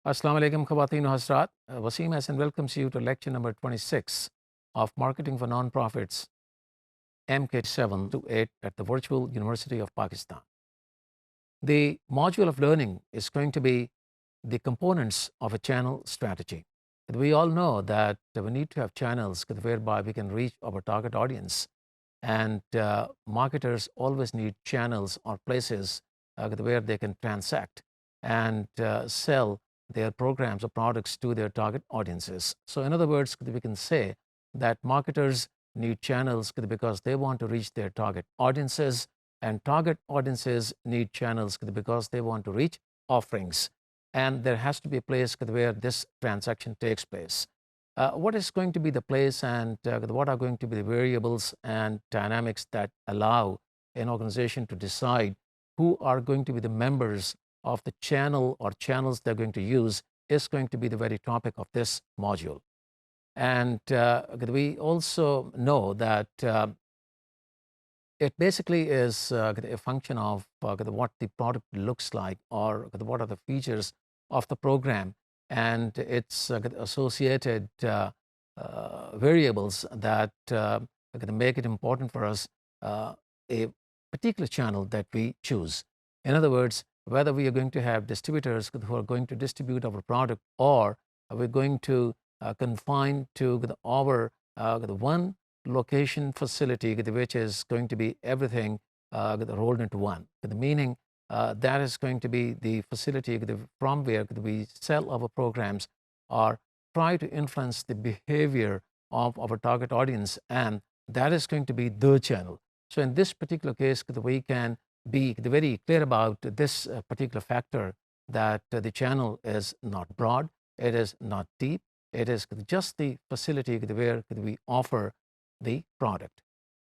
Assalamu alaikum Khawateen Hasrat. Waseem Ahsan welcomes you to lecture number 26 of Marketing for Nonprofits MKT728 at the Virtual University of Pakistan. The module of learning is going to be the components of a channel strategy. We all know that we need to have channels whereby we can reach our target audience, and marketers always need channels or places where they can transact and sell their programs or products to their target audiences. So in other words, we can say that marketers need channels because they want to reach their target audiences, and target audiences need channels because they want to reach offerings. And there has to be a place where this transaction takes place. What is going to be the place, and what are going to be the variables and dynamics that allow an organization to decide who are going to be the members of the channel or channels they're going to use is going to be the very topic of this module. And we also know that it basically is a function of what the product looks like, or what are the features of the program, and its associated variables that make it important for us a particular channel that we choose. In other words, whether we are going to have distributors who are going to distribute our product, or we're going to confine to our one location facility, which is going to be everything rolled into one. Meaning that is going to be the facility from where we sell our programs or try to influence the behavior of our target audience, and that is going to be the channel. So in this particular case, we can be very clear about this particular factor, that the channel is not broad, it is not deep, it is just the facility where we offer the product.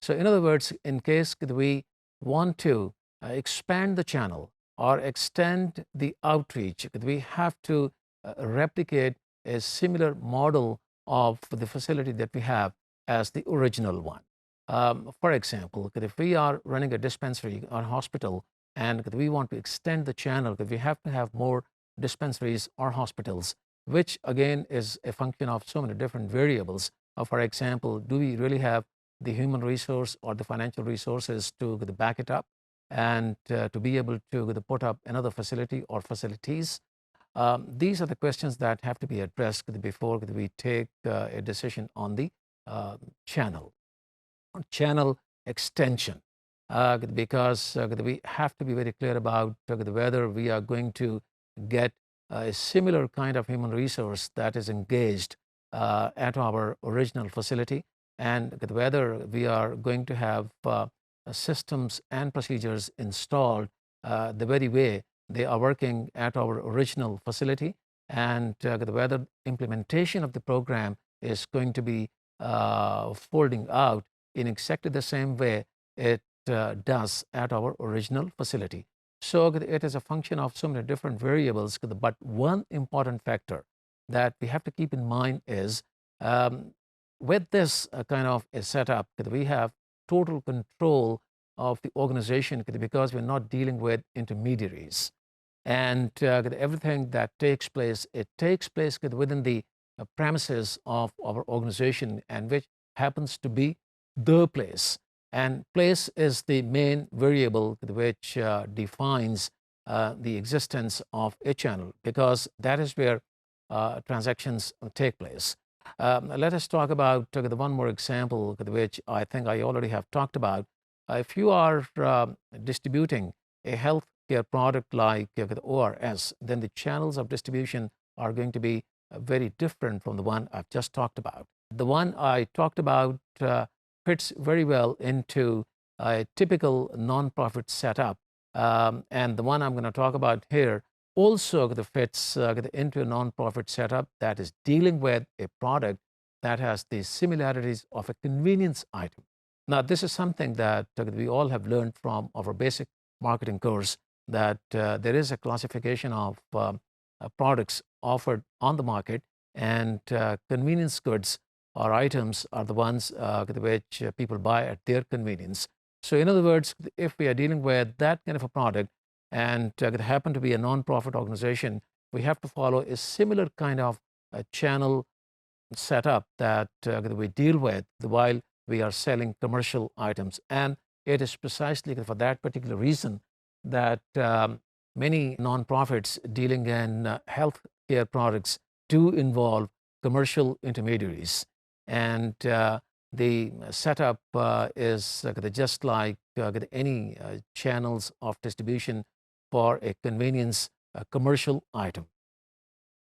So in other words, in case we want to expand the channel or extend the outreach, we have to replicate a similar model of the facility that we have as the original one. For example, if we are running a dispensary or hospital and we want to extend the channel, we have to have more dispensaries or hospitals, which again is a function of so many different variables. For example, do we really have the human resource or the financial resources to back it up and to be able to put up another facility or facilities? These are the questions that have to be addressed before we take a decision on the channel extension, because we have to be very clear about whether we are going to get a similar kind of human resource that is engaged at our original facility, and whether we are going to have systems and procedures installed the very way they are working at our original facility, and whether implementation of the program is going to be folding out in exactly the same way it does at our original facility. So it is a function of so many different variables, but one important factor that we have to keep in mind is with this kind of a setup, we have total control of the organization because we're not dealing with intermediaries. And everything that takes place, it takes place within the premises of our organization, and which happens to be the place. And place is the main variable which defines the existence of a channel, because that is where transactions take place. Let us talk about the one more example, which I think I already have talked about. If you are distributing a healthcare product like ORS, then the channels of distribution are going to be very different from the one I've just talked about. The one I talked about fits very well into a typical nonprofit setup, and the one I'm going to talk about here also fits into a nonprofit setup that is dealing with a product that has the similarities of a convenience item. Now, this is something that we all have learned from our basic marketing course, that there is a classification of products offered on the market, and convenience goods or items are the ones which people buy at their convenience. So in other words, if we are dealing with that kind of a product, and it happen to be a non-profit organization we have to follow a similar kind of channel setup that we deal with while we are selling commercial items. And it is precisely for that particular reason that many nonprofits dealing in healthcare products do involve commercial intermediaries. And the setup is just like any channels of distribution for a convenience commercial item.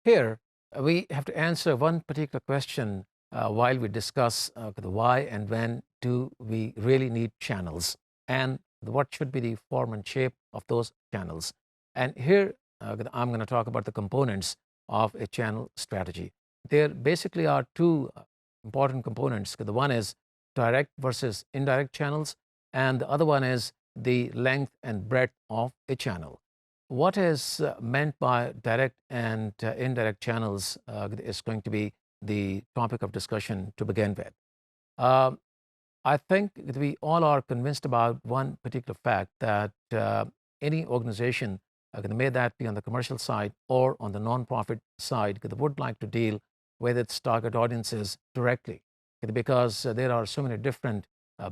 Here, we have to answer one particular question while we discuss the why and when do we really need channels, and what should be the form and shape of those channels. And here, I'm going to talk about the components of a channel strategy. There basically are two important components. The one is direct versus indirect channels, and the other one is the length and breadth of a channel. What is meant by direct and indirect channels is going to be the topic of discussion to begin with. Um, I think that we all are convinced about one particular fact that any organization, may that be on the commercial side or on the nonprofit side, would like to deal with its target audiences directly, because there are so many different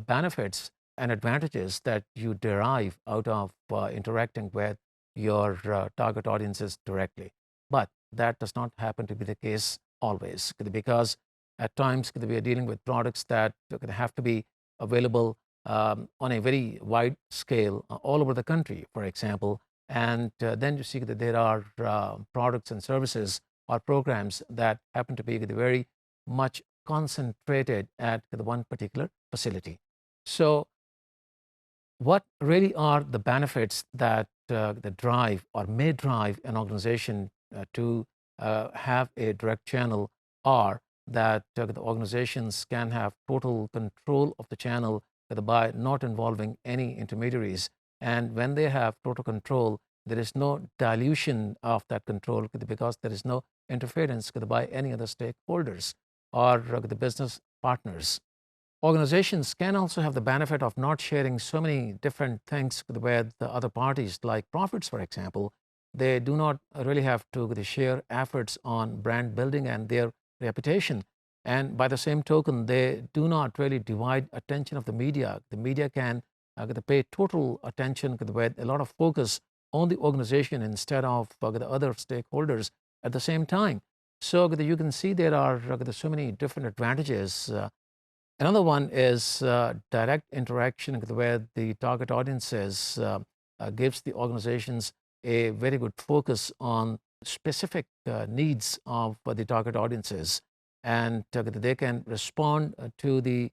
benefits and advantages that you derive out of interacting with your target audiences directly. But that does not happen to be the case always, because at times we are dealing with products that have to be available on a very wide scale all over the country, for example. And then you see that there are products and services or programs that happen to be very much concentrated at the one particular facility. So what really are the benefits that drive or may drive an organization to have a direct channel, are that the organizations can have total control of the channel by not involving any intermediaries. And when they have total control, there is no dilution of that control because there is no interference by any other stakeholders or the business partners. Organizations can also have the benefit of not sharing so many different things with the other parties, like profits, for example. They do not really have to share efforts on brand building and their reputation. And by the same token, they do not really divide attention of the media. The media can pay total attention with a lot of focus on the organization instead of the other stakeholders at the same time. So you can see there are so many different advantages. Another one is direct interaction where the target audiences gives the organizations a very good focus on specific needs of the target audiences, and they can respond to the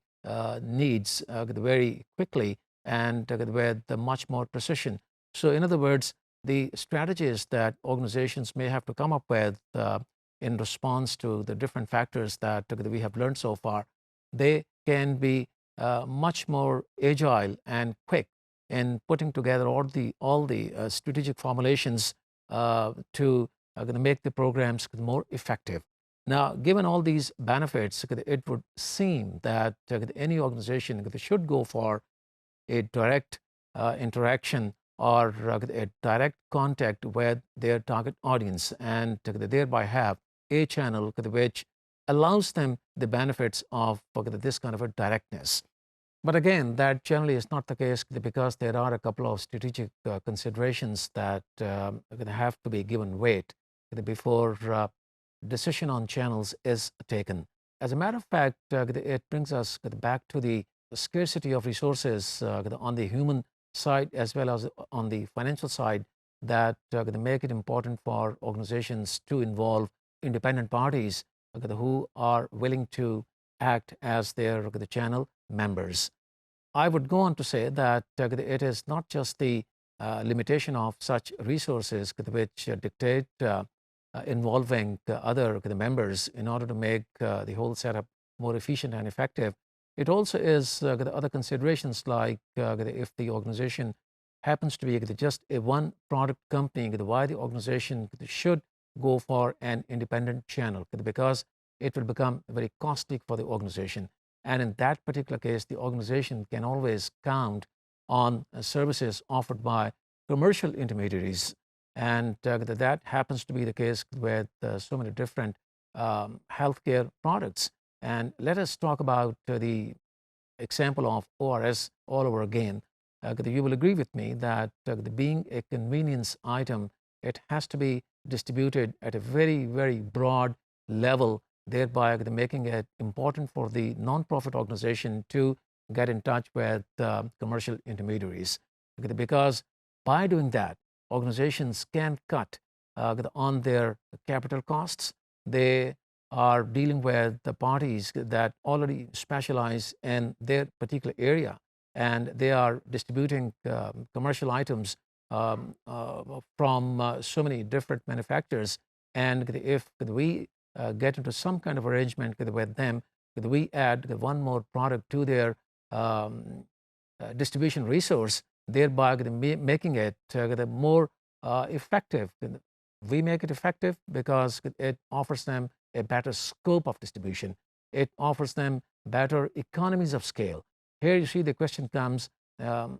needs very quickly and with much more precision. So in other words, the strategies that organizations may have to come up with in response to the different factors that we have learned so far, they can be much more agile and quick in putting together all the strategic formulations to make the programs more effective. Now, given all these benefits, it would seem that any organization should go for a direct interaction or a direct contact with their target audience, and thereby have a channel which allows them the benefits of this kind of a directness. But again, that generally is not the case because there are a couple of strategic considerations that have to be given weight before decision on channels is taken. As a matter of fact, it brings us back to the scarcity of resources on the human side as well as on the financial side that make it important for organizations to involve independent parties who are willing to act as their the channel members. I would go on to say that it is not just the limitation of such resources which dictate involving other the members in order to make the whole setup more efficient and effective. It also is the other considerations like if the organization happens to be just a one product company, why the organization should go for an independent channel, because it will become very costly for the organization. And in that particular case, the organization can always count on services offered by commercial intermediaries. And that happens to be the case with so many different healthcare products. And let us talk about the example of ORS all over again. You will agree with me that being a convenience item, it has to be distributed at a very, very broad level, thereby making it important for the non-profit organization to get in touch with commercial intermediaries. Because by doing that, organizations can cut on their capital costs. They are dealing with the parties that already specialize in their particular area, and they are distributing commercial items from so many different manufacturers. And if we get into some kind of arrangement with them, we add one more product to their um, distribution resource, thereby making it more effective. We make it effective because it offers them a better scope of distribution. It offers them better economies of scale. Here you see the question comes, um,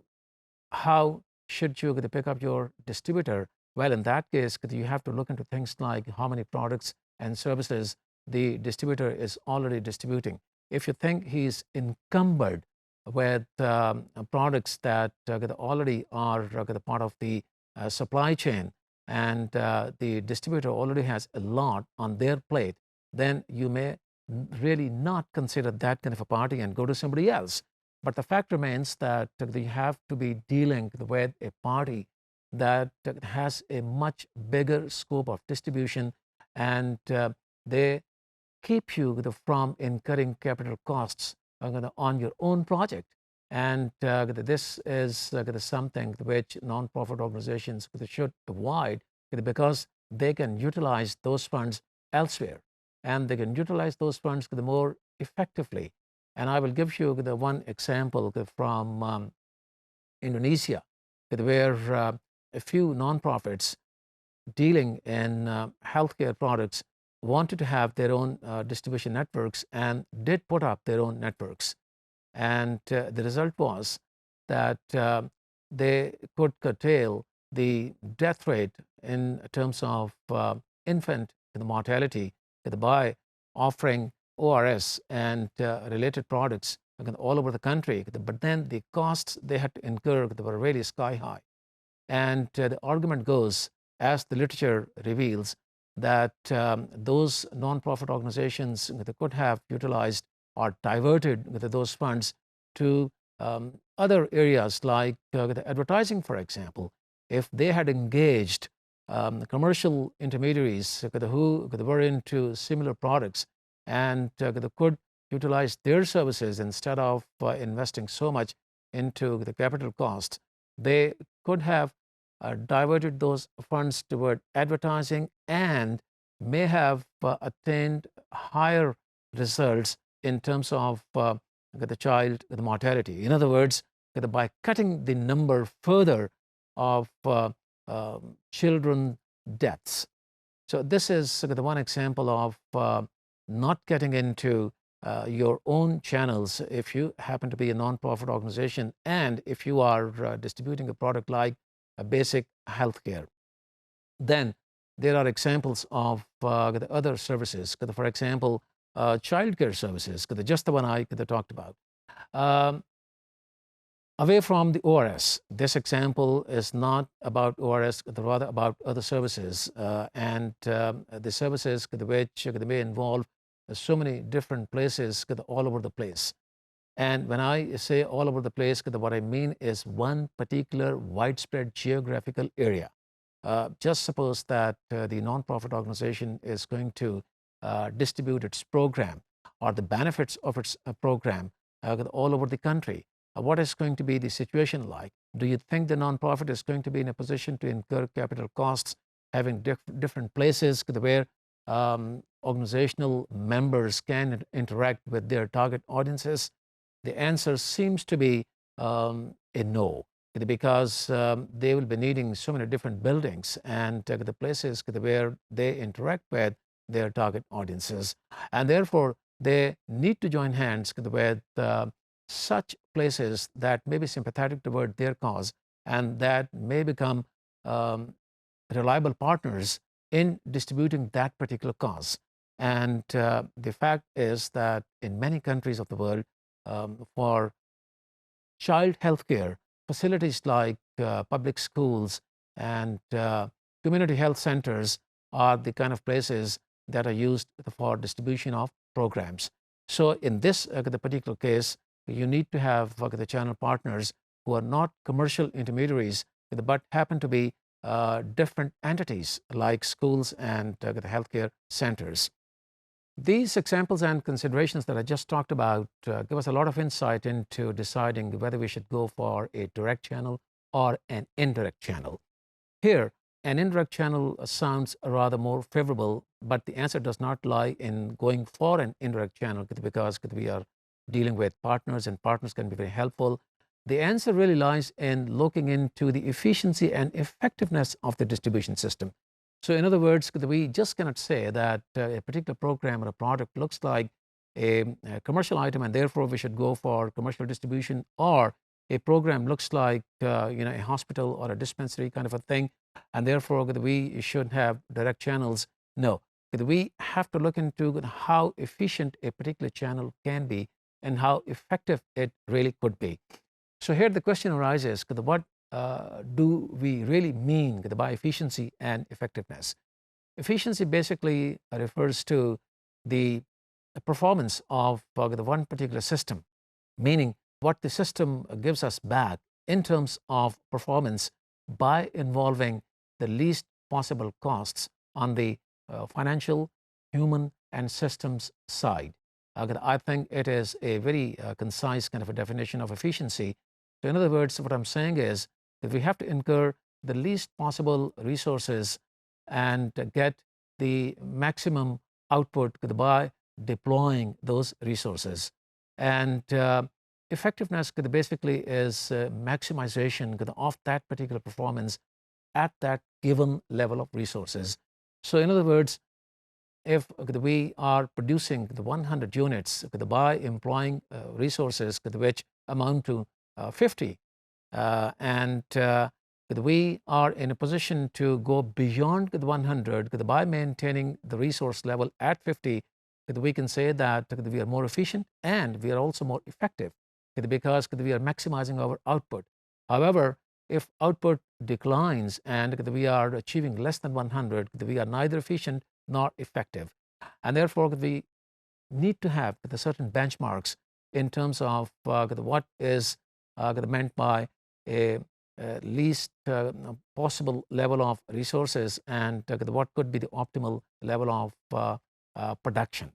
how should you pick up your distributor? Well, in that case, you have to look into things like how many products and services the distributor is already distributing. If you think he's encumbered with products that already are part of the supply chain, and the distributor already has a lot on their plate, then you may really not consider that kind of a party and go to somebody else. But the fact remains that you have to be dealing with a party that has a much bigger scope of distribution, and they keep you from incurring capital costs on your own project. And this is something which nonprofit organizations should avoid, because they can utilize those funds elsewhere, and they can utilize those funds more effectively. And I will give you the one example from Indonesia, where a few nonprofits dealing in healthcare products wanted to have their own distribution networks and did put up their own networks. And the result was that they could curtail the death rate in terms of infant mortality by offering ORS and related products all over the country. But then the costs they had to incur were really sky high. And the argument goes, as the literature reveals, that those nonprofit organizations could have utilized or diverted those funds to other areas like the advertising, for example. If they had engaged commercial intermediaries who were into similar products and could utilize their services instead of investing so much into the capital cost, they could have diverted those funds toward advertising and may have attained higher results in terms of the child the mortality. In other words, by cutting the number further of children deaths. So this is the one example of not getting into your own channels if you happen to be a nonprofit organization and if you are distributing a product like a basic healthcare. Then there are examples of the other services. For example, childcare services, just the one I talked about. Um, Away from the ORS, this example is not about ORS, but rather about other services. And the services which may involve so many different places all over the place. And when I say all over the place, what I mean is one particular widespread geographical area. Just suppose that the nonprofit organization is going to distribute its program or the benefits of its program all over the country. What is going to be the situation like? Do you think the nonprofit is going to be in a position to incur capital costs, having different places where organizational members can interact with their target audiences? The answer seems to be a no, because they will be needing so many different buildings and the places where they interact with their target audiences. And therefore, they need to join hands with such places that may be sympathetic toward their cause and that may become um, reliable partners in distributing that particular cause. And the fact is that in many countries of the world, for child healthcare, facilities like public schools and community health centers are the kind of places that are used for distribution of programs. So in this the particular case, you need to have the channel partners who are not commercial intermediaries, but happen to be different entities like schools and the healthcare centers. These examples and considerations that I just talked about give us a lot of insight into deciding whether we should go for a direct channel or an indirect channel. Here, an indirect channel sounds rather more favorable, but the answer does not lie in going for an indirect channel because we are dealing with partners and partners can be very helpful. The answer really lies in looking into the efficiency and effectiveness of the distribution system. So in other words, we just cannot say that a particular program or a product looks like a commercial item and therefore we should go for commercial distribution, or a program looks like a hospital or a dispensary kind of a thing and therefore we should have direct channels. No, we have to look into how efficient a particular channel can be and how effective it really could be. So here the question arises, what do we really mean by efficiency and effectiveness? Efficiency basically refers to the performance of the one particular system, meaning what the system gives us back in terms of performance by involving the least possible costs on the financial, human, and systems side. I think it is a very concise kind of a definition of efficiency. So in other words, what I'm saying is that we have to incur the least possible resources and get the maximum output by deploying those resources. And effectiveness basically is maximization of that particular performance at that given level of resources. So in other words, if we are producing the 100 units by employing resources which amount to 50, and we are in a position to go beyond the 100 by maintaining the resource level at 50, we can say that we are more efficient and we are also more effective because we are maximizing our output. However, if output declines and we are achieving less than 100, we are neither efficient nor effective. And therefore, we need to have the certain benchmarks in terms of what is meant by a least possible level of resources and what could be the optimal level of production.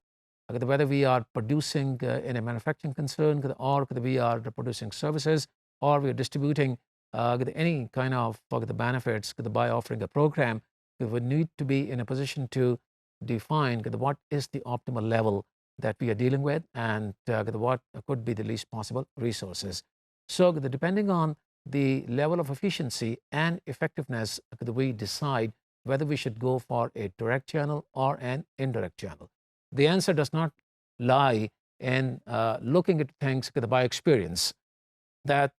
Whether we are producing in a manufacturing concern or we are producing services or we are distributing any kind of the benefits by offering a program, we would need to be in a position to define what is the optimal level that we are dealing with and what could be the least possible resources. So depending on the level of efficiency and effectiveness, we decide whether we should go for a direct channel or an indirect channel. The answer does not lie in looking at things by experience. That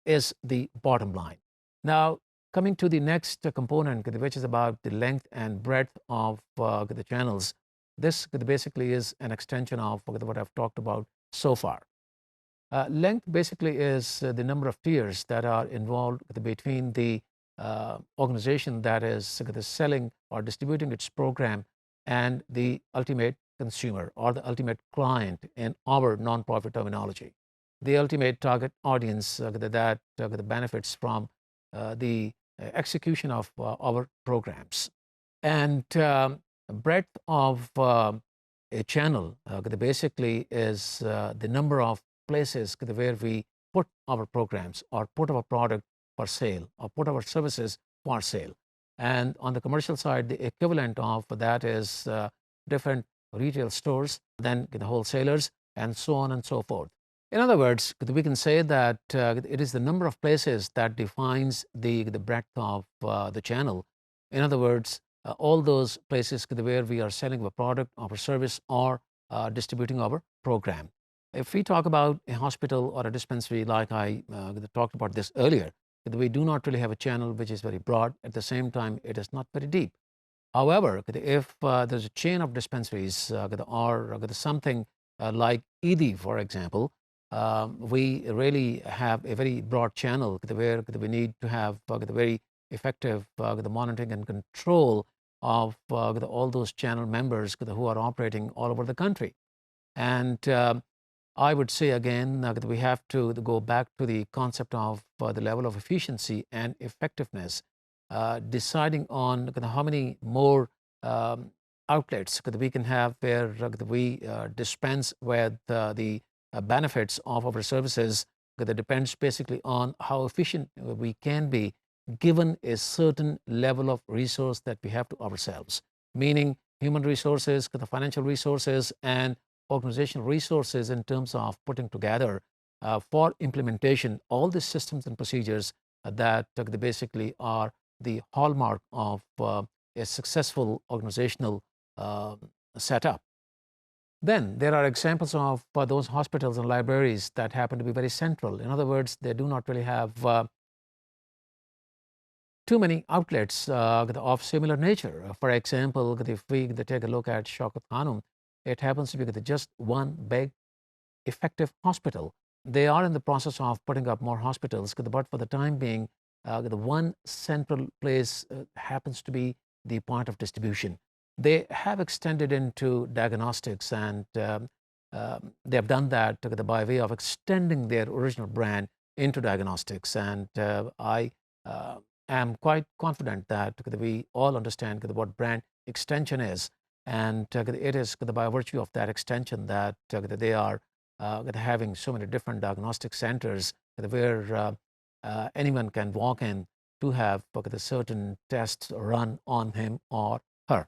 is the bottom line. Now, coming to the next component, which is about the length and breadth of the channels. This basically is an extension of what I've talked about so far. Length basically is the number of tiers that are involved between the organization that is selling or distributing its program and the ultimate consumer or the ultimate client in our nonprofit terminology, the ultimate target audience that benefits from the execution of our programs. And breadth of a channel basically is the number of places where we put our programs or put our product for sale or put our services for sale. And on the commercial side, the equivalent of that is different retail stores, then the wholesalers, and so on and so forth. In other words, we can say that it is the number of places that defines the breadth of the channel. In other words, all those places where we are selling a product, our service, or distributing our program. If we talk about a hospital or a dispensary, like I talked about this earlier, we do not really have a channel which is very broad. At the same time, it is not very deep. However, if there's a chain of dispensaries or something like ED, for example, we really have a very broad channel where we need to have the very effective the monitoring and control of all those channel members who are operating all over the country. And I would say again that we have to go back to the concept of the level of efficiency and effectiveness, deciding on how many more outlets we can have where we dispense with the benefits of our services. That depends basically on how efficient we can be given a certain level of resource that we have to ourselves, meaning human resources, the financial resources, and organizational resources in terms of putting together for implementation all the systems and procedures that they basically are the hallmark of a successful organizational uh, setup. Then there are examples of those hospitals and libraries that happen to be very central. In other words, they do not really have too many outlets of similar nature. For example, if we take a look at Shaukat Khanum, it happens to be just one big effective hospital. They are in the process of putting up more hospitals, but for the time being, the one central place happens to be the point of distribution. They have extended into diagnostics, and they have done that by way of extending their original brand into diagnostics. And I uh, am quite confident that we all understand what brand extension is. And it is by virtue of that extension that they are having so many different diagnostic centers where anyone can walk in to have certain tests run on him or her.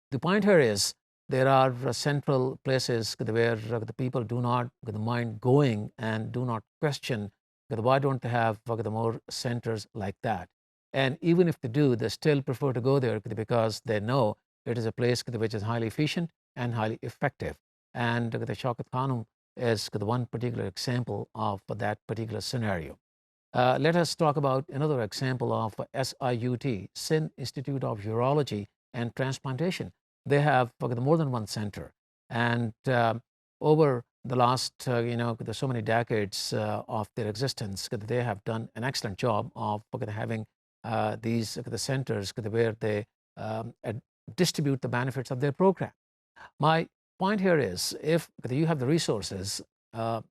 The point here is there are central places where the people do not mind going and do not question why don't they have the more centers like that. And even if they do, they still prefer to go there because they know it is a place which is highly efficient and highly effective. And the Shaukat Khanum is the one particular example of that particular scenario. Let us talk about another example of SIUT, Sin Institute of Urology and Transplantation. They have more than one center, and over the last there's so many decades of their existence, they have done an excellent job of having these the centers where they distribute the benefits of their program. My point here is if you have the resources, uh,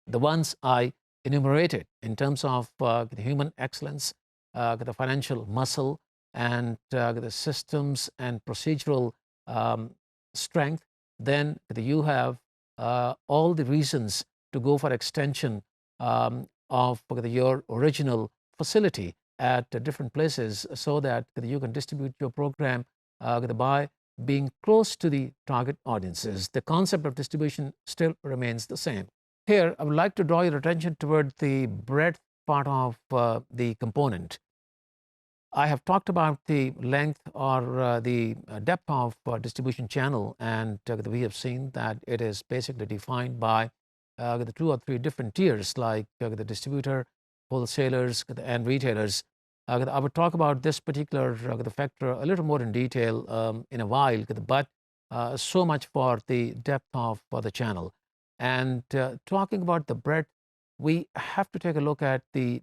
the ones I enumerated in terms of the human excellence, the financial muscle, and the systems and procedural um, strength, then you have all the reasons to go for extension of your original facility at different places so that you can distribute your program by being close to the target audiences. The concept of distribution still remains the same. Here, I would like to draw your attention toward the breadth part of the component. I have talked about the length or the depth of distribution channel, and we have seen that it is basically defined by the two or three different tiers like the distributor, wholesalers, and retailers. I would talk about this particular the factor a little more in detail in a while, but so much for the depth of the channel. And talking about the breadth, we have to take a look at the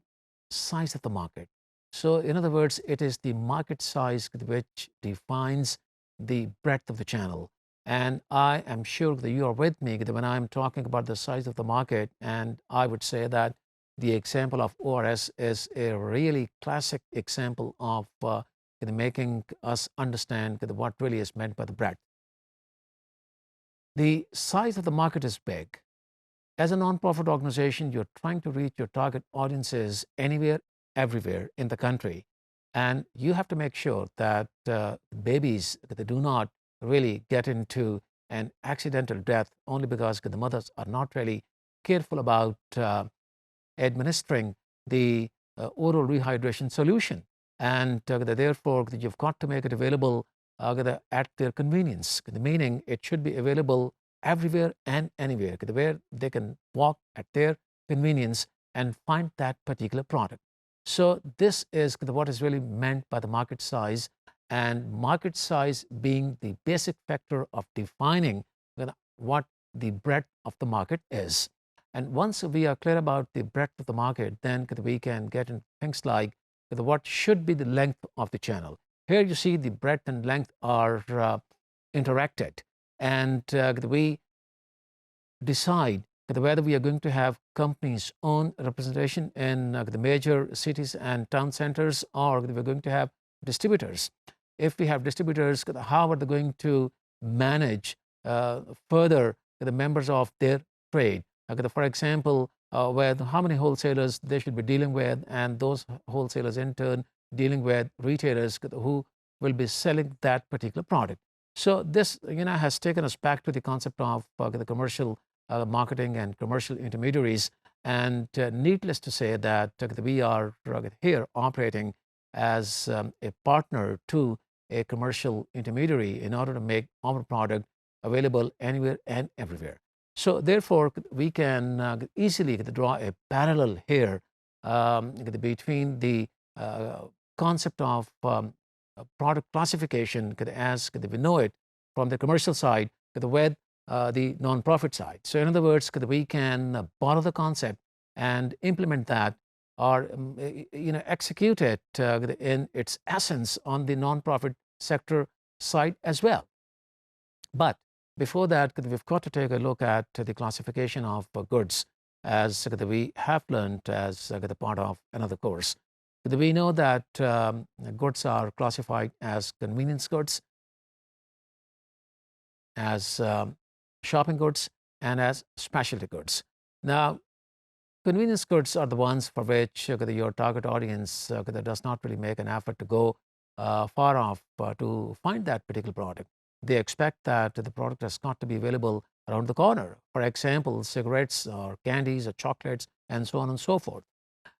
size of the market. So, in other words, it is the market size which defines the breadth of the channel. And I am sure that you are with me when I'm talking about the size of the market. And I would say that the example of ORS is a really classic example of making us understand what really is meant by the breadth. The size of the market is big. As a nonprofit organization, you're trying to reach your target audiences anywhere, everywhere in the country. And you have to make sure that babies they do not really get into an accidental death only because the mothers are not really careful about administering the oral rehydration solution. And therefore, you've got to make it available at their convenience, meaning it should be available everywhere and anywhere, where they can walk at their convenience and find that particular product. So this is what is really meant by the market size, and market size being the basic factor of defining what the breadth of the market is. And once we are clear about the breadth of the market, then we can get into things like what should be the length of the channel. Here you see the breadth and length are interacted, and we decide whether we are going to have companies' own representation in the major cities and town centers, or we're going to have distributors. If we have distributors, how are they going to manage further the members of their trade? For example, with how many wholesalers they should be dealing with, and those wholesalers in turn dealing with retailers who will be selling that particular product. So this, has taken us back to the concept of the commercial marketing and commercial intermediaries. And needless to say that we are here operating as a partner to a commercial intermediary in order to make our product available anywhere and everywhere. So therefore, we can easily draw a parallel here between the concept of product classification as we know it from the commercial side with the non-profit side. So in other words, we can borrow the concept and implement that, or execute it in its essence on the non-profit sector side as well. But before that, we've got to take a look at the classification of goods, as we have learned as the part of another course. We know that goods are classified as convenience goods, as shopping goods, and as specialty goods. Now, convenience goods are the ones for which your target audience does not really make an effort to go far off to find that particular product. They expect that the product has got to be available around the corner. For example, cigarettes or candies or chocolates and so on and so forth.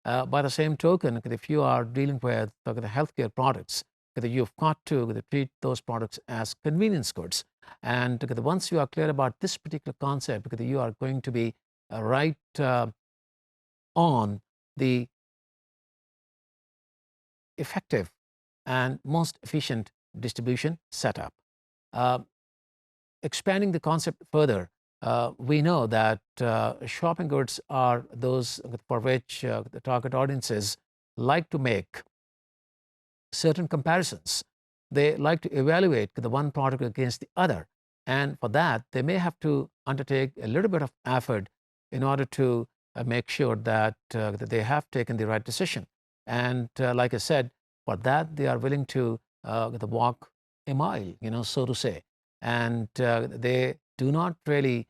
By the same token, if you are dealing with the healthcare products, you've got to treat those products as convenience goods. And once you are clear about this particular concept, you are going to be right on the effective and most efficient distribution setup. Expanding the concept further, we know that shopping goods are those for which the target audiences like to make certain comparisons. They like to evaluate the one product against the other. And for that, they may have to undertake a little bit of effort in order to make sure that they have taken the right decision. And like I said, for that, they are willing to walk a mile, so to say. And they do not really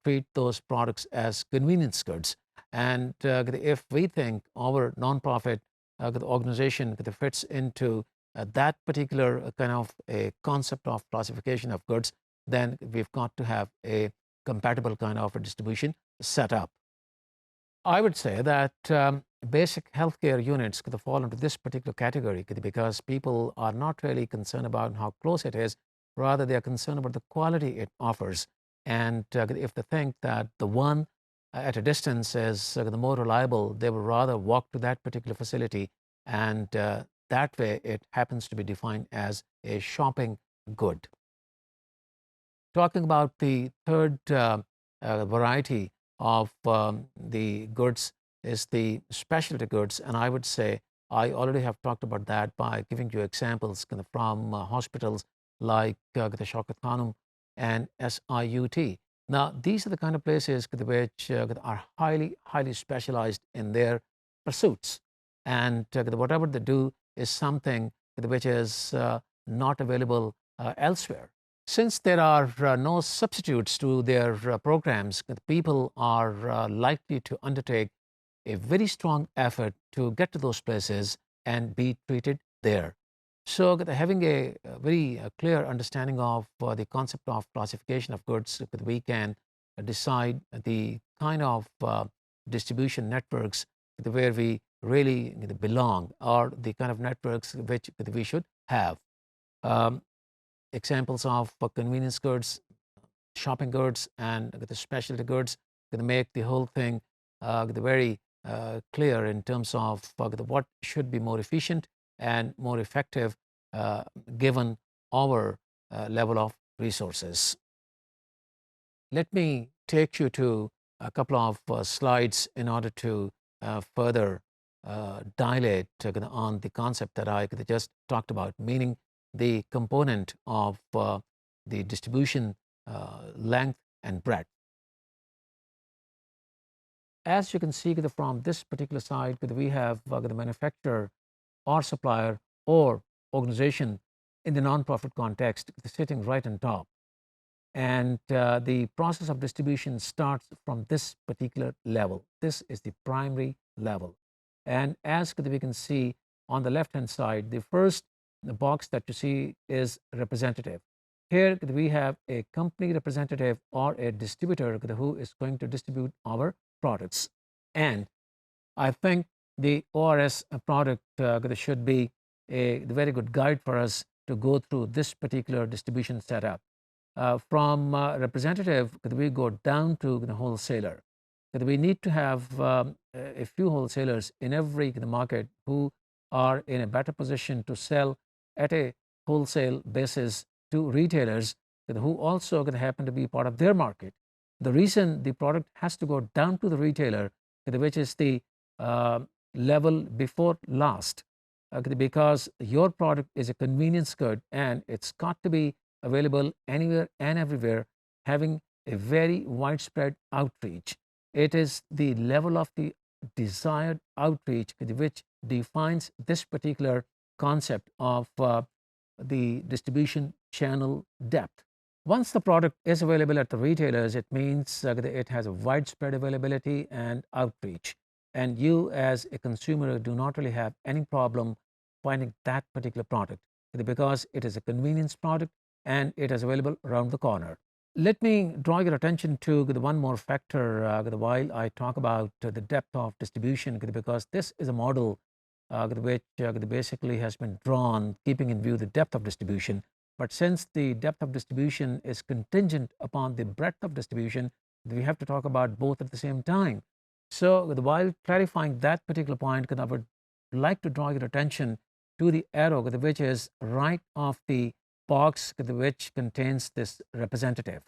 treat those products as convenience goods. And if we think our nonprofit organization fits into that particular kind of a concept of classification of goods, then we've got to have a compatible kind of a distribution set up. I would say that basic healthcare units could fall into this particular category because people are not really concerned about how close it is. Rather, they are concerned about the quality it offers. And if they think that the one at a distance is the more reliable, they will rather walk to that particular facility. And that way, it happens to be defined as a shopping good. Talking about the third variety of the goods is the specialty goods. And I would say I already have talked about that by giving you examples from hospitals like the Shaukat Khanum and SIUT. Now, these are the kind of places which are highly, highly specialized in their pursuits. And whatever they do is something which is not available elsewhere. Since there are no substitutes to their programs, people are likely to undertake a very strong effort to get to those places and be treated there. So having a very clear understanding of the concept of classification of goods, we can decide the kind of distribution networks where we really belong, or the kind of networks which we should have. Examples of convenience goods, shopping goods, and the specialty goods make the whole thing very clear in terms of what should be more efficient and more effective given our level of resources. Let me take you to a couple of slides in order to further dilate on the concept that I just talked about, meaning the component of the distribution length and breadth. As you can see from this particular slide, we have the manufacturer or supplier or organization in the non-profit context sitting right on top. And the process of distribution starts from this particular level. This is the primary level. And as we can see on the left-hand side, the first box that you see is representative. Here we have a company representative or a distributor who is going to distribute our products. And I think the ORS product should be a very good guide for us to go through this particular distribution setup. From representative, we go down to the wholesaler. We need to have a few wholesalers in every market who are in a better position to sell at a wholesale basis to retailers who also happen to be part of their market. The reason the product has to go down to the retailer, which is the level before last, because your product is a convenience good and it's got to be available anywhere and everywhere, having a very widespread outreach. It is the level of the desired outreach which defines this particular concept of the distribution channel depth. Once the product is available at the retailers, it means that it has a widespread availability and outreach. And you as a consumer do not really have any problem finding that particular product because it is a convenience product and it is available around the corner. Let me draw your attention to the one more factor while I talk about the depth of distribution, because this is a model which basically has been drawn keeping in view the depth of distribution. But since the depth of distribution is contingent upon the breadth of distribution, we have to talk about both at the same time. So while clarifying that particular point, I would like to draw your attention to the arrow which is right of the box which contains this representative.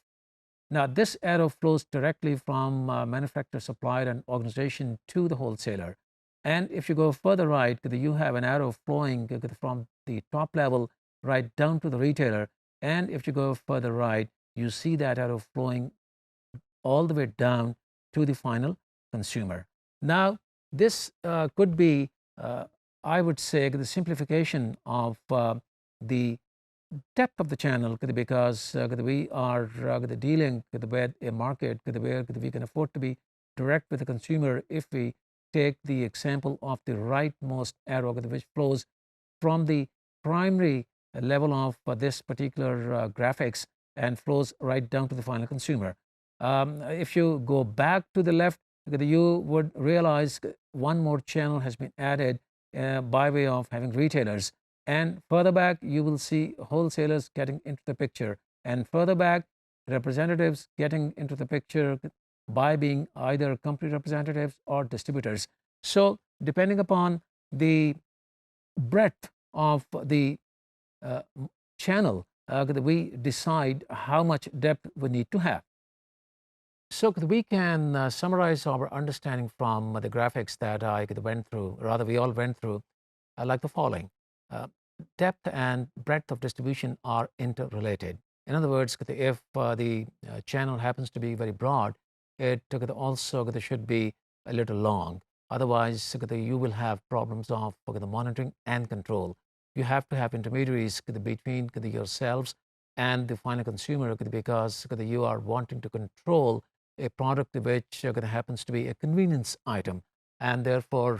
Now, this arrow flows directly from manufacturer, supplier, and organization to the wholesaler. And if you go further right, you have an arrow flowing from the top level right down to the retailer. And if you go further right, you see that arrow flowing all the way down to the final consumer. Now, this could be, I would say, the simplification of the depth of the channel, because we are dealing with a market where we can afford to be direct with the consumer if we take the example of the rightmost arrow which flows from the primary level of this particular graphics and flows right down to the final consumer. If you go back to the left, you would realize one more channel has been added by way of having retailers. And further back, you will see wholesalers getting into the picture. And further back, representatives getting into the picture by being either company representatives or distributors. So depending upon the breadth of the channel, we decide how much depth we need to have. So we can summarize our understanding from the graphics that I went through, rather we all went through, like the following. Depth and breadth of distribution are interrelated. In other words, if the channel happens to be very broad, it also should be a little long. Otherwise, you will have problems of the monitoring and control. You have to have intermediaries between yourselves and the final consumer, because you are wanting to control a product which happens to be a convenience item, and therefore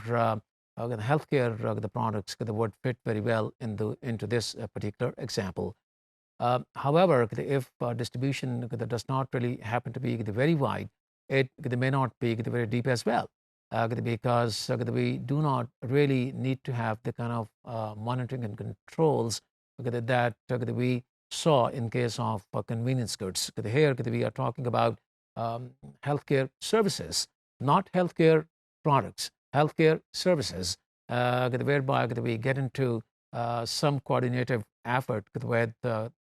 healthcare the products would fit very well into this particular example. However, if distribution does not really happen to be very wide, it may not be very deep as well, because we do not really need to have the kind of monitoring and controls that we saw in case of convenience goods. Here we are talking about healthcare services, not healthcare products, healthcare services, whereby we get into some coordinative effort with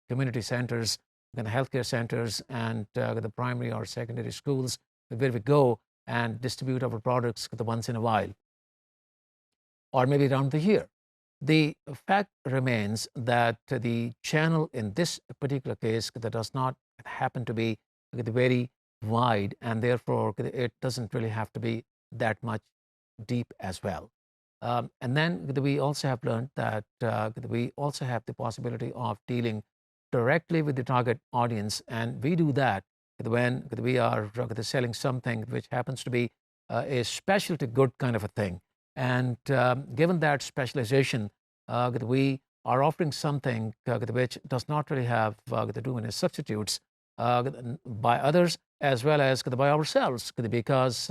community centers, healthcare centers, and the primary or secondary schools, where we go and distribute our products once in a while, or maybe around the year. The fact remains that the channel in this particular case that does not happen to be very wide, and therefore it doesn't really have to be that much deep as well. And then we also have learned that we also have the possibility of dealing directly with the target audience, and we do that when we are selling something which happens to be a specialty good kind of a thing. And given that specialization, we are offering something which does not really have too many substitutes by others as well as by ourselves, because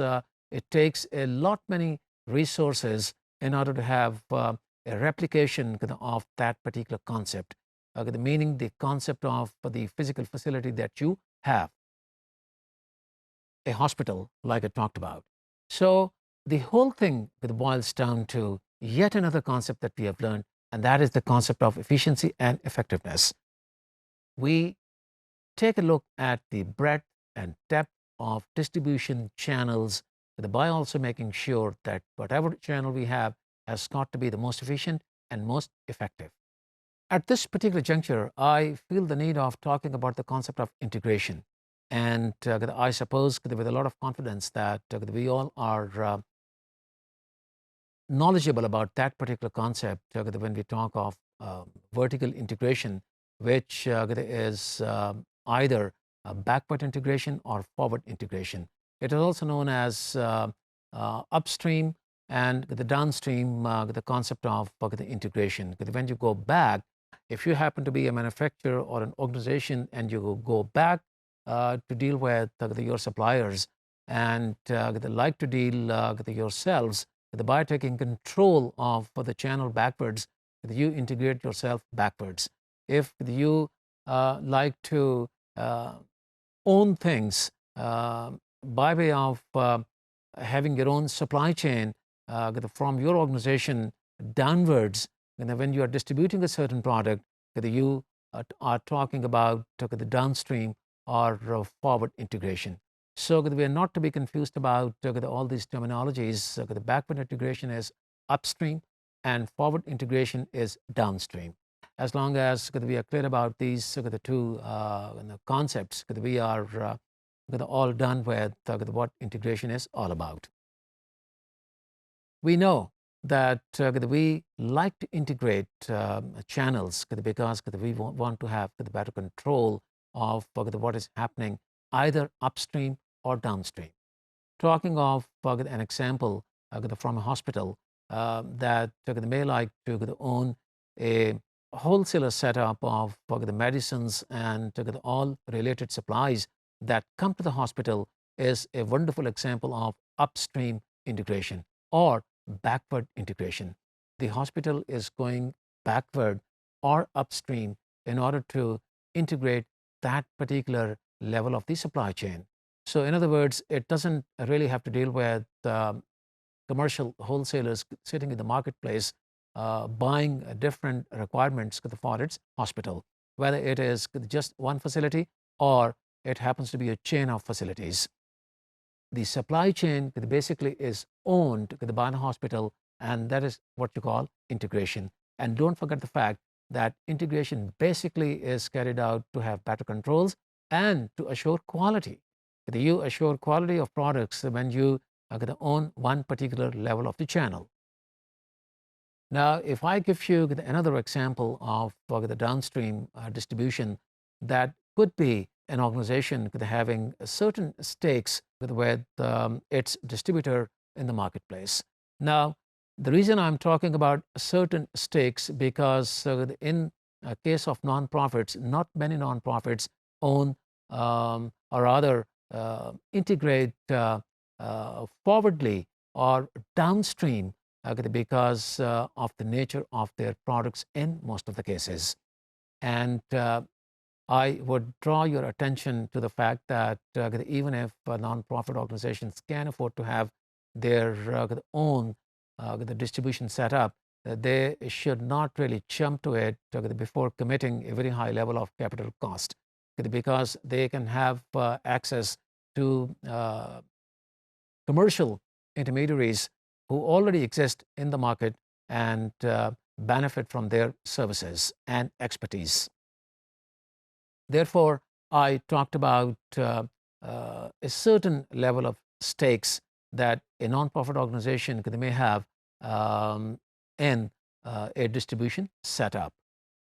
it takes a lot many resources in order to have a replication of that particular concept, meaning the concept of the physical facility that you have, a hospital like I talked about. So the whole thing boils down to yet another concept that we have learned, and that is the concept of efficiency and effectiveness. We take a look at the breadth and depth of distribution channels by also making sure that whatever channel we have has got to be the most efficient and most effective. At this particular juncture, I feel the need of talking about the concept of integration. And I suppose with a lot of confidence that we all are knowledgeable about that particular concept when we talk of vertical integration, which is either backward integration or forward integration. It is also known as upstream and the downstream, the concept of the integration. When you go back, if you happen to be a manufacturer or an organization and you go back to deal with your suppliers and like to deal with yourselves, by taking control of the channel backwards, you integrate yourself backwards. If you like to own things by way of having your own supply chain from your organization downwards, when you are distributing a certain product, you are talking about the downstream or forward integration. So we are not to be confused about all these terminologies. The backward integration is upstream and forward integration is downstream. As long as we are clear about these the two concepts, we are all done with what integration is all about. We know that we like to integrate channels because we want to have the better control of what is happening either upstream or downstream. Talking of an example from a hospital that may like to own a wholesaler setup of the medicines and all related supplies that come to the hospital is a wonderful example of upstream integration or backward integration. The hospital is going backward or upstream in order to integrate that particular level of the supply chain. So in other words, it doesn't really have to deal with commercial wholesalers sitting in the marketplace buying different requirements for its hospital, whether it is just one facility or it happens to be a chain of facilities. The supply chain basically is owned by the hospital, and that is what you call integration. And don't forget the fact that integration basically is carried out to have better controls and to assure quality. You assure quality of products when you own one particular level of the channel. Now, if I give you another example of the downstream distribution, that could be an organization having certain stakes with its distributor in the marketplace. Now, the reason I'm talking about certain stakes because in a case of nonprofits, not many nonprofits own or rather integrate forwardly or downstream because of the nature of their products in most of the cases. And I would draw your attention to the fact that even if nonprofit organizations can afford to have their own the distribution setup, they should not really jump to it before committing a very high level of capital cost, because they can have access to commercial intermediaries who already exist in the market and benefit from their services and expertise. Therefore, I talked about a certain level of stakes that a nonprofit organization may have in a distribution setup.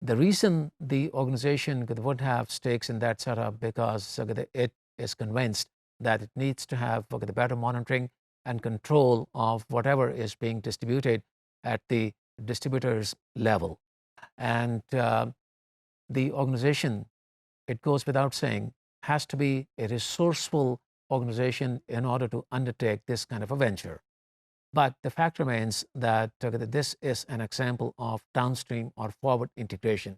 The reason the organization would have stakes in that setup because it is convinced that it needs to have the better monitoring and control of whatever is being distributed at the distributor's level. And the organization, it goes without saying, has to be a resourceful organization in order to undertake this kind of a venture. But the fact remains that this is an example of downstream or forward integration.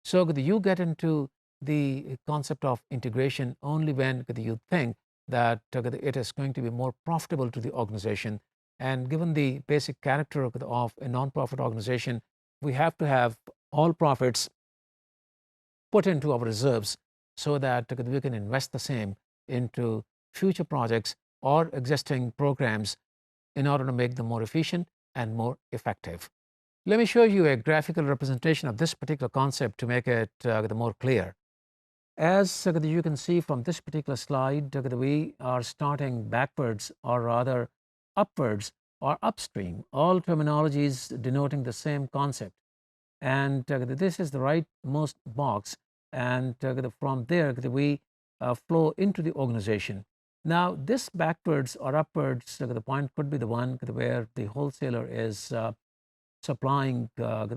So you get into the concept of integration only when you think that it is going to be more profitable to the organization. And given the basic character of a nonprofit organization, we have to have all profits put into our reserves so that we can invest the same into future projects or existing programs in order to make them more efficient and more effective. Let me show you a graphical representation of this particular concept to make it the more clear. As you can see from this particular slide, we are starting backwards, or rather upwards or upstream, all terminologies denoting the same concept. And this is the rightmost box, and from there we flow into the organization. Now, this backwards or upwards, the point could be the one where the wholesaler is supplying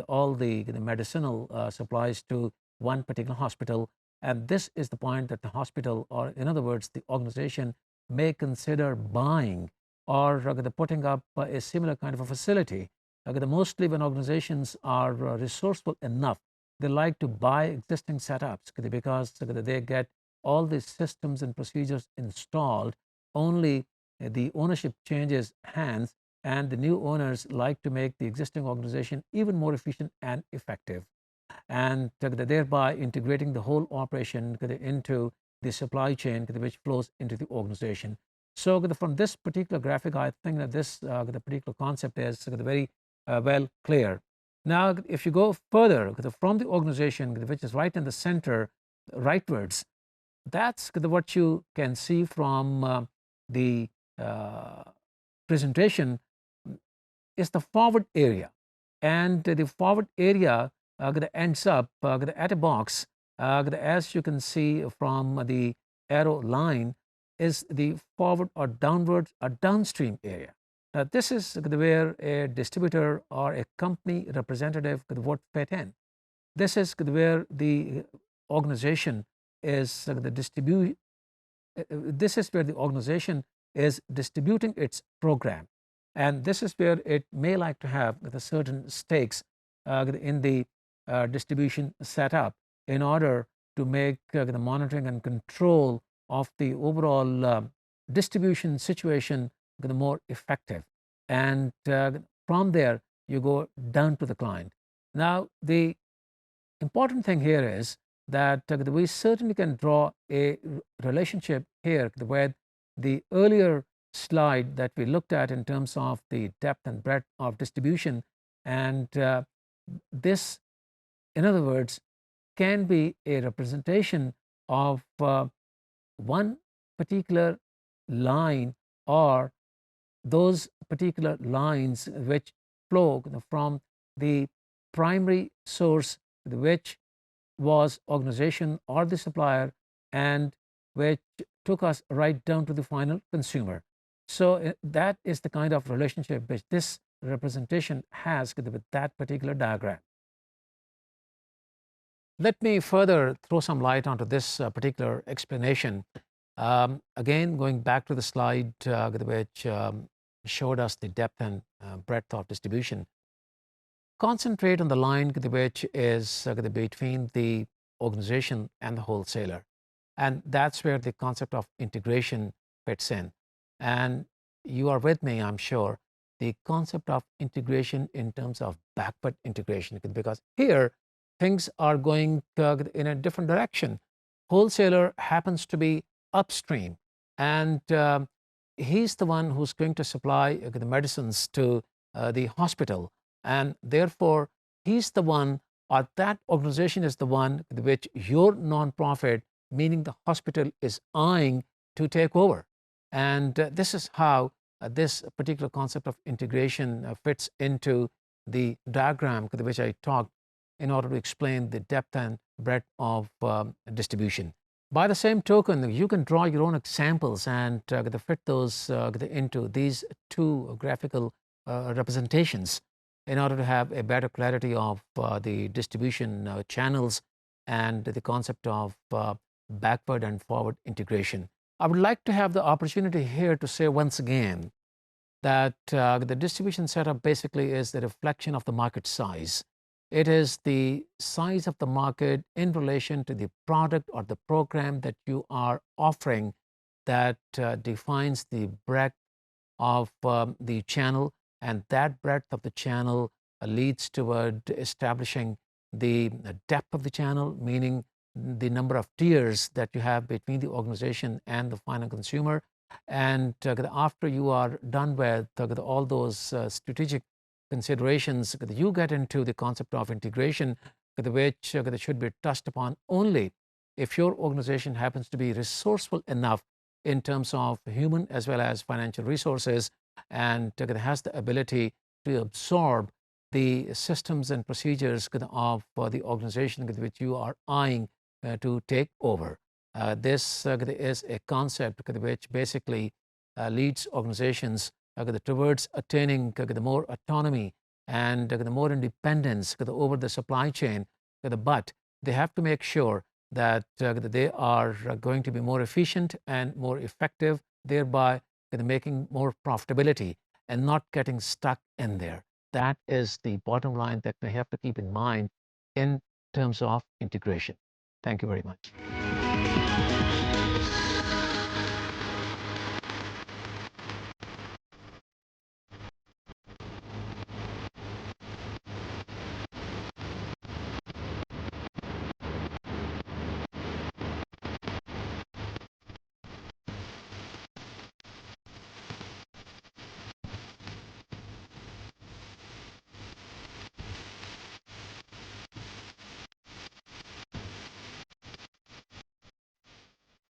all the medicinal supplies to one particular hospital. And this is the point that the hospital, or in other words, the organization, may consider buying or putting up a similar kind of a facility. Mostly when organizations are resourceful enough, they like to buy existing setups because they get all these systems and procedures installed. Only the ownership changes hands, and the new owners like to make the existing organization even more efficient and effective, and thereby integrating the whole operation into the supply chain which flows into the organization. So from this particular graphic, I think that this the particular concept is very well clear. Now, if you go further from the organization, which is right in the center, rightwards, that's what you can see from the presentation is the forward area. And the forward area ends up at a box, as you can see from the arrow line, is the forward or downward or downstream area. Now, this is where a distributor or a company representative would fit in. This is where the organization is this is where the organization is distributing its program, and this is where it may like to have certain stakes in the distribution setup in order to make the monitoring and control of the overall distribution situation more effective. And from there, you go down to the client. Now, the important thing here is that we certainly can draw a relationship here with the earlier slide that we looked at in terms of the depth and breadth of distribution. And this, in other words, can be a representation of one particular line, or those particular lines which flow from the primary source, which was organization or the supplier, and which took us right down to the final consumer. So that is the kind of relationship which this representation has with that particular diagram. Let me further throw some light onto this particular explanation. Again, going back to the slide which showed us the depth and breadth of distribution. Concentrate on the line which is between the organization and the wholesaler. And that's where the concept of integration fits in. And you are with me, I'm sure, the concept of integration in terms of backward integration, because here things are going in a different direction. Wholesaler happens to be upstream, and he's the one who's going to supply the medicines to the hospital, and therefore he's the one, or that organization is the one which your nonprofit, meaning the hospital, is eyeing to take over. And this is how this particular concept of integration fits into the diagram which I talked in order to explain the depth and breadth of distribution. By the same token, you can draw your own examples and fit those into these two graphical representations in order to have a better clarity of the distribution channels and the concept of backward and forward integration. I would like to have the opportunity here to say once again that the distribution setup basically is the reflection of the market size. It is the size of the market in relation to the product or the program that you are offering that defines the breadth of the channel, and that breadth of the channel leads toward establishing the depth of the channel, meaning the number of tiers that you have between the organization and the final consumer. And after you are done with all those strategic considerations, you get into the concept of integration, which should be touched upon only if your organization happens to be resourceful enough in terms of human as well as financial resources, and has the ability to absorb the systems and procedures of the organization which you are eyeing to take over. This is a concept which basically leads organizations towards attaining the more autonomy and the more independence over the supply chain, but they have to make sure that they are going to be more efficient and more effective, thereby making more profitability and not getting stuck in there. That is the bottom line that we have to keep in mind in terms of integration. Thank you very much.